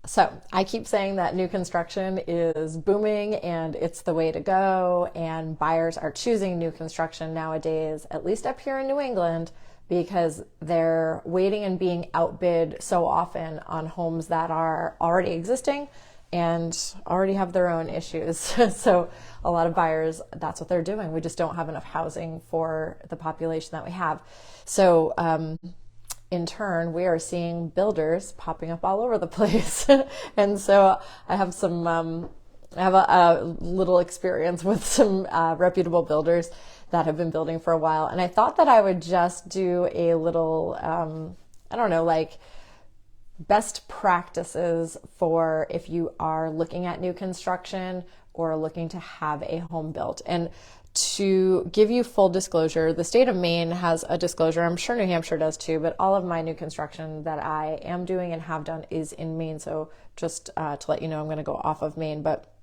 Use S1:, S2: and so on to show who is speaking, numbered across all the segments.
S1: So I keep saying that new construction is booming and it's the way to go, and buyers are choosing new construction nowadays, at least up here in New England, because they're waiting and being outbid so often on homes that are already existing and already have their own issues. So a lot of buyers, that's what they're doing. We just don't have enough housing for the population that we have. So in turn, we are seeing builders popping up all over the place. And so I have a little experience with some reputable builders that have been building for a while. And I thought that I would just do a little, like best practices for if you are looking at new construction or looking to have a home built. And to give you full disclosure, the state of Maine has a disclosure. I'm sure New Hampshire does too, but all of my new construction that I am doing and have done is in Maine. So just to let you know, I'm going to go off of Maine, but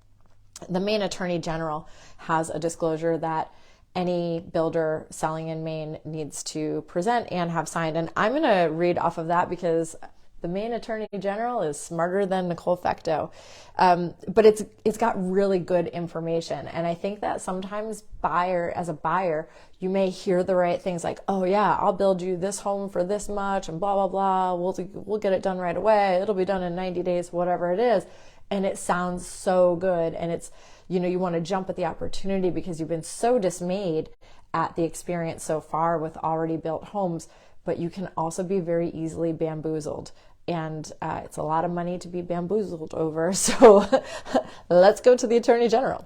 S1: the Maine Attorney General has a disclosure that any builder selling in Maine needs to present and have signed. And I'm going to read off of that because the Maine Attorney General is smarter than Nichole Fecteau. But it's got really good information. And I think that sometimes as a buyer, you may hear the right things like, oh yeah, I'll build you this home for this much and blah, blah, blah. We'll get it done right away. It'll be done in 90 days, whatever it is. And it sounds so good. And it's, you want to jump at the opportunity because you've been so dismayed at the experience so far with already built homes, but you can also be very easily bamboozled. And it's a lot of money to be bamboozled over. So let's go to the Attorney General.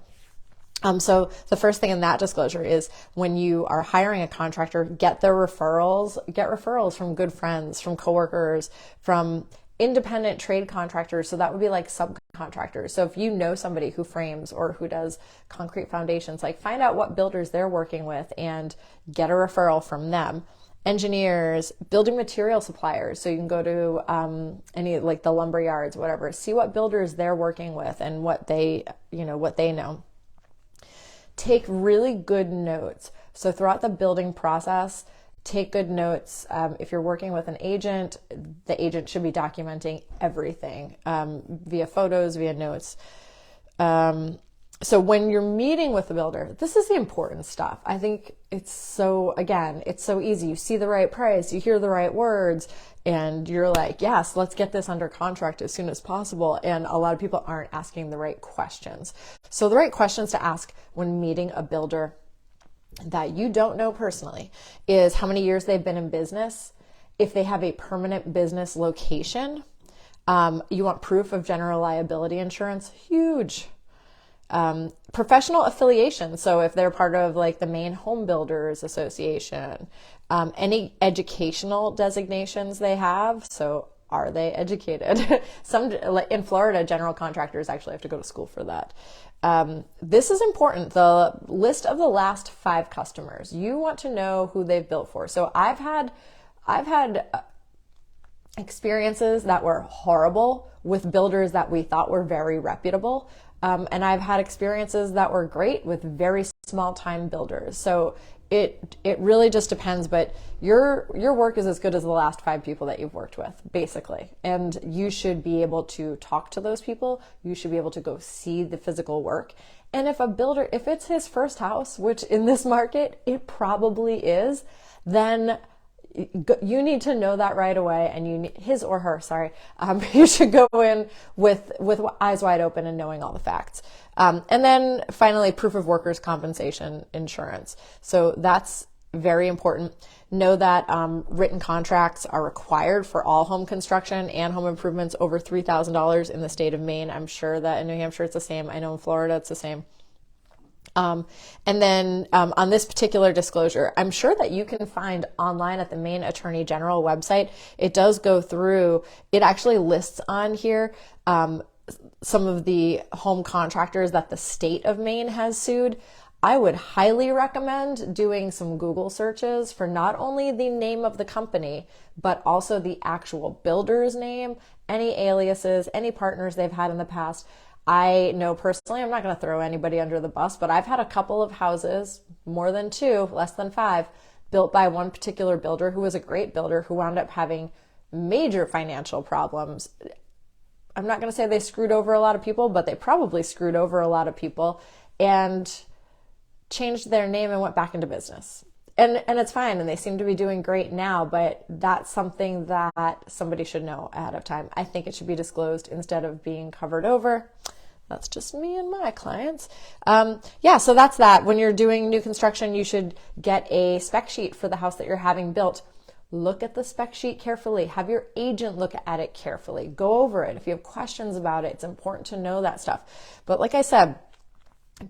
S1: So the first thing in that disclosure is when you are hiring a contractor, get referrals from good friends, from coworkers, from independent trade contractors. So that would be like subcontractors. So if you know somebody who frames or who does concrete foundations, like find out what builders they're working with and get a referral from them. Engineers, building material suppliers. So you can go to any like the lumber yards, whatever, see what builders they're working with and what they know. Take really good notes. So throughout the building process, take good notes. If you're working with an agent, the agent should be documenting everything via photos, via notes. So when you're meeting with the builder, this is the important stuff. I think it's so easy. You see the right price, you hear the right words, and you're like, yes, let's get this under contract as soon as possible. And a lot of people aren't asking the right questions. So the right questions to ask when meeting a builder that you don't know personally is how many years they've been in business, if they have a permanent business location. You want proof of general liability insurance, huge. Professional affiliation. So if they're part of like the Maine Home Builders Association, any educational designations they have. So are they educated? Some in Florida, general contractors actually have to go to school for that. This is important. The list of the last 5 customers. You want to know who they've built for. So I've had experiences that were horrible with builders that we thought were very reputable. And I've had experiences that were great with very small time builders. So it really just depends, but your work is as good as the last 5 people that you've worked with, basically. And you should be able to talk to those people. You should be able to go see the physical work. And if it's his first house, which in this market, it probably is, then you need to know that right away, and you should go in with eyes wide open and knowing all the facts. And then finally, proof of workers' compensation insurance. So that's very important. Know that written contracts are required for all home construction and home improvements over $3,000 in the state of Maine. I'm sure that in New Hampshire it's the same. I know in Florida it's the same. And then on this particular disclosure, I'm sure that you can find online at the Maine Attorney General website. It does go through, it actually lists on here some of the home contractors that the state of Maine has sued. I would highly recommend doing some Google searches for not only the name of the company, but also the actual builder's name, any aliases, any partners they've had in the past. I know personally, I'm not going to throw anybody under the bus, but I've had a couple of houses, more than 2, less than 5, built by one particular builder who was a great builder who wound up having major financial problems. I'm not going to say they screwed over a lot of people, but they probably screwed over a lot of people and changed their name and went back into business. And it's fine, and they seem to be doing great now, but that's something that somebody should know ahead of time. I think it should be disclosed instead of being covered over. That's just me and my clients. So that's that. When you're doing new construction, you should get a spec sheet for the house that you're having built. Look at the spec sheet carefully. Have your agent look at it carefully. Go over it. If you have questions about it, it's important to know that stuff. But like I said,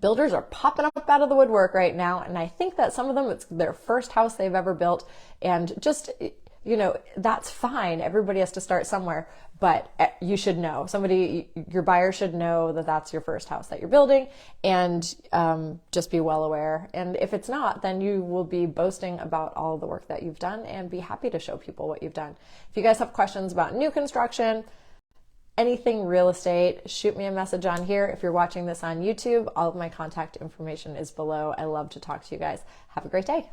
S1: builders are popping up out of the woodwork right now, and I think that some of them, it's their first house they've ever built, and just, that's fine. Everybody has to start somewhere, but you should know. Your buyer should know that that's your first house that you're building, and just be well aware. And if it's not, then you will be boasting about all of the work that you've done and be happy to show people what you've done. If you guys have questions about new construction, anything real estate, shoot me a message on here. If you're watching this on YouTube, all of my contact information is below. I love to talk to you guys. Have a great day.